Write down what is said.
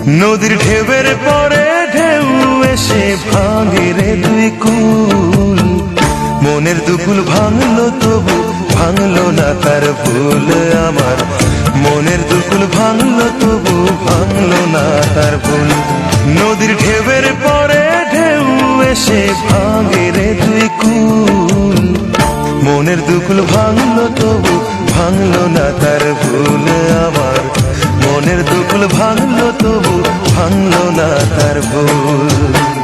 নদীর ঢেউয়ের পরে ঢেউ এসে ভাঙে রে দুই কুল, মনের দুকুল ভাঙলো তবু ভাঙলো না তার ভুল আমার, মনের দুকুল ভাঙলো তবু ভাঙলো না তার ভুল। নদীর ঢেউয়ের পরে ঢেউ এসে ভাঙে রে দুই কুল, মনের দুকুল ভাঙলো তবু ভাঙলো না তার ভুল আমার, মনের দুকুল ভাঙলো তবু ভাঙলো না তার ভুল।